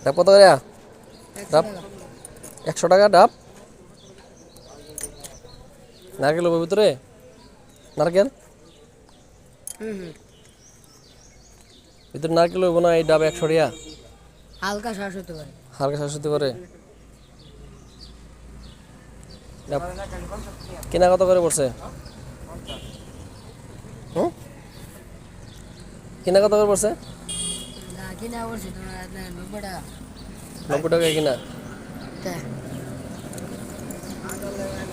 ডাব কত করে? 100 ডাব টাকা। 100 টাকা ডাব। নারকেল হবে ভিতরে? নারকেল হুম। ভিতরে নারকেল হইব না? এই ডাব 100 টাকা? হালকা শ্বাস হতে পারে। হালকা শ্বাস হতে পারে। ডাব কেনা কত করে পড়ছে? হুম, কিনা কত করে পড়ছে? না কিনা বলছি তোমার 90 টাকা। 90 টাকা কিনা। তা